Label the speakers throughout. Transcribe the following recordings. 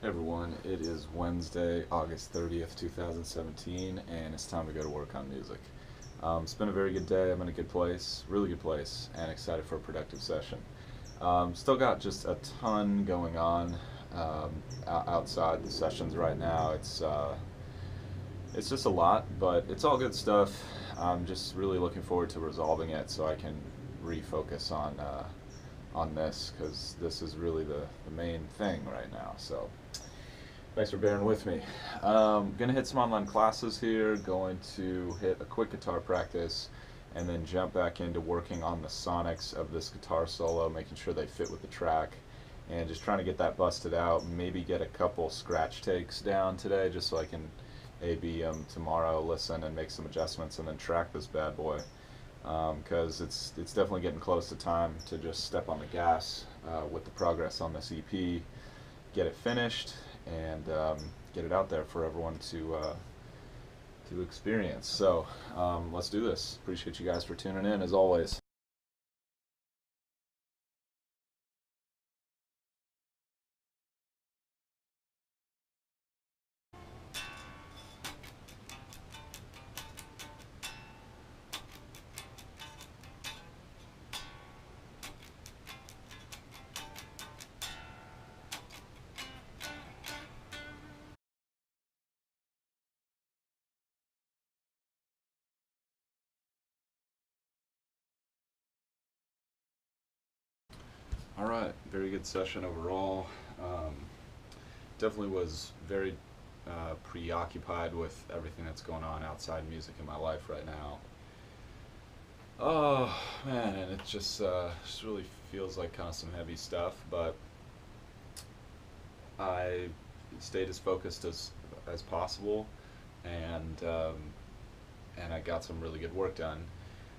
Speaker 1: Hey everyone, it is Wednesday, August 30th, 2017, and it's time to go to work on music. It's been a very good day. I'm in a good place, really good place, and excited for a productive session. Still got just a ton going on outside the sessions right now. It's just a lot, but it's all good stuff. I'm just really looking forward to resolving it so I can refocus on this because this is really the main thing right now. So thanks for bearing with me. Gonna hit some online classes here, going to hit a quick guitar practice, and then jump back into working on the sonics of this guitar solo, making sure they fit with the track, and just trying to get that busted out. Maybe get a couple scratch takes down today, just so I can A/B them tomorrow, listen and make some adjustments, and then track this bad boy. Because it's definitely getting close to time to just step on the gas with the progress on this EP, get it finished, and get it out there for everyone to experience. So let's do this. Appreciate you guys for tuning in as always. All right, very good session overall. Um, Definitely was very preoccupied with everything that's going on outside music in my life right now. Oh man, and it just really feels like kind of some heavy stuff, but I stayed as focused as possible, and and I got some really good work done.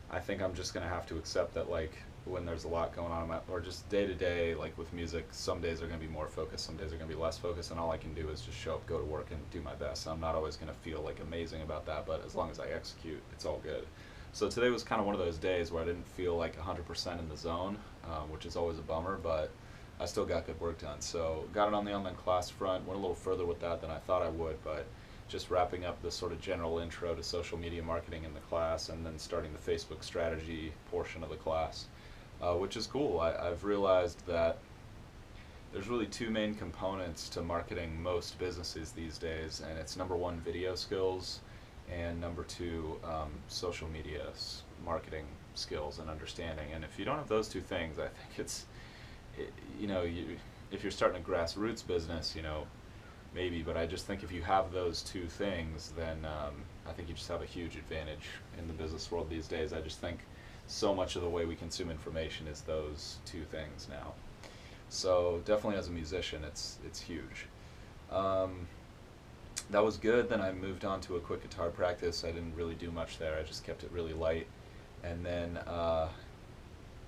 Speaker 1: I think I'm just gonna have to accept that, like, when there's a lot going on, or just day to day, like with music, some days are gonna be more focused, some days are gonna be less focused, and all I can do is just show up, go to work, and do my best. I'm not always gonna feel like amazing about that, but as long as I execute, it's all good. So today was kind of one of those days where I didn't feel like 100% in the zone, which is always a bummer, but I still got good work done. So got it on the online class front, went a little further with that than I thought I would, but just wrapping up the sort of general intro to social media marketing in the class, and then starting the Facebook strategy portion of the class, which is cool. I've realized that there's really two main components to marketing most businesses these days, and it's number one, video skills, and number two, social media marketing skills and understanding. And if you don't have those two things, I think it, you know, if you're starting a grassroots business, maybe, but I just think if you have those two things, then I think you just have a huge advantage in the business world these days. I just think so much of the way we consume information is those two things now. So definitely as a musician, it's huge. Um, that was good. Then I moved on to a quick guitar practice. I didn't really do much there. I just kept it really light, and then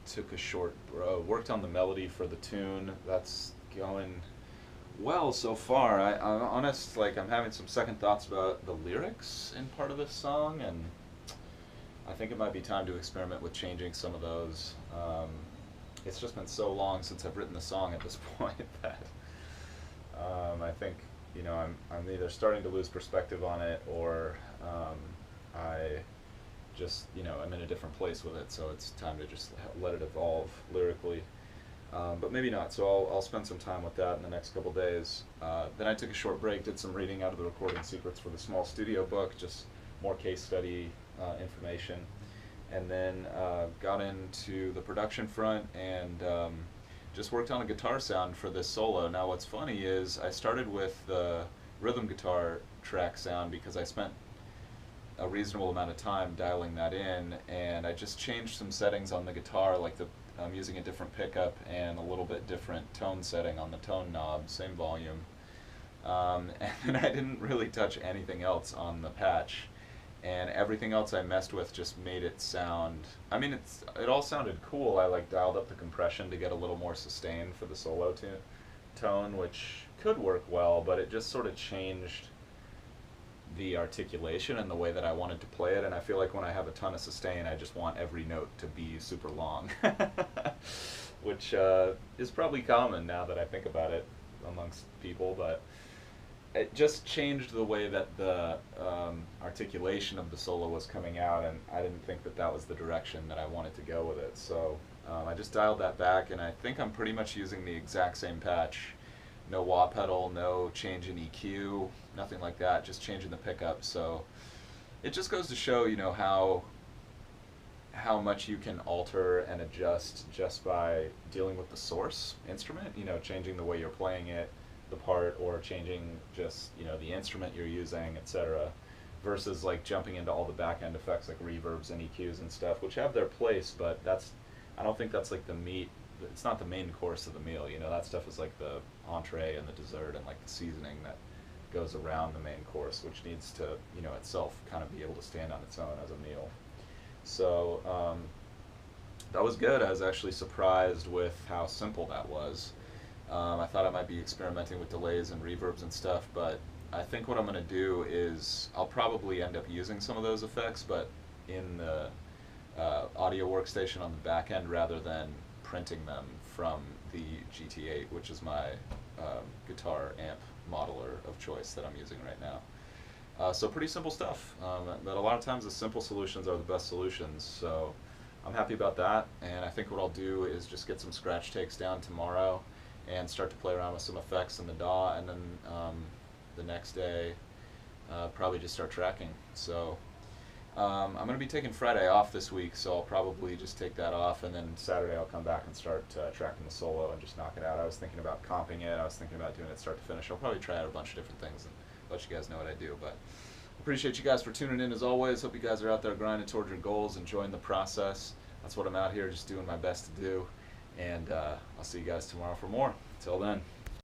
Speaker 1: took a short worked on the melody for the tune. That's going well so far. I'm honest, like I'm having some second thoughts about the lyrics in part of this song, and I think it might be time to experiment with changing some of those. It's just been so long since I've written the song at this point that I think I'm either starting to lose perspective on it, or I just I'm in a different place with it. So it's time to just let it evolve lyrically. But maybe not. So I'll spend some time with that in the next couple days. Then I took a short break, did some reading out of the recording secrets for the small studio book, just more case study information, and then got into the production front, and just worked on a guitar sound for this solo. Now what's funny is I started with the rhythm guitar track sound because I spent a reasonable amount of time dialing that in, and I just changed some settings on the guitar, like I'm using a different pickup and a little bit different tone setting on the tone knob, same volume. And then I didn't really touch anything else on the patch, and everything else I messed with just made it sound. I mean, it all sounded cool. I like dialed up the compression to get a little more sustain for the solo tone, which could work well, but it just sort of changed the articulation and the way that I wanted to play it. And I feel like when I have a ton of sustain, I just want every note to be super long, which is probably common now that I think about it. amongst people, but it just changed the way that the articulation of the solo was coming out, and I didn't think that that was the direction that I wanted to go with it. So I just dialed that back, and I think I'm pretty much using the exact same patch. No wah pedal, no change in EQ, nothing like that, just changing the pickup. So it just goes to show, you know, how much you can alter and adjust just by dealing with the source instrument, you know, changing the way you're playing it, the part, or changing just, you know, the instrument you're using, etc., versus like jumping into all the back end effects like reverbs and EQs and stuff, which have their place, but that's, I don't think that's like the meat, it's not the main course of the meal, you know, that stuff is like the entree and the dessert and like the seasoning that goes around the main course, which needs to, you know, itself kind of be able to stand on its own as a meal. So that was good. I was actually surprised with how simple that was. I thought I might be experimenting with delays and reverbs and stuff, but I think what I'm going to do is I'll probably end up using some of those effects, but in the audio workstation on the back end rather than printing them from the GT8, which is my guitar amp modeler of choice that I'm using right now. So pretty simple stuff, but a lot of times the simple solutions are the best solutions, so I'm happy about that, and I think what I'll do is just get some scratch takes down tomorrow and start to play around with some effects in the DAW, and then the next day probably just start tracking. So I'm going to be taking Friday off this week, so I'll probably just take that off, and then Saturday I'll come back and start tracking the solo and just knock it out. I was thinking about comping it, I was thinking about doing it start to finish. I'll probably try out a bunch of different things and let you guys know what I do, but appreciate you guys for tuning in as always. Hope you guys are out there grinding towards your goals, enjoying the process. That's what I'm out here just doing my best to do, and I'll see you guys tomorrow for more. Till then.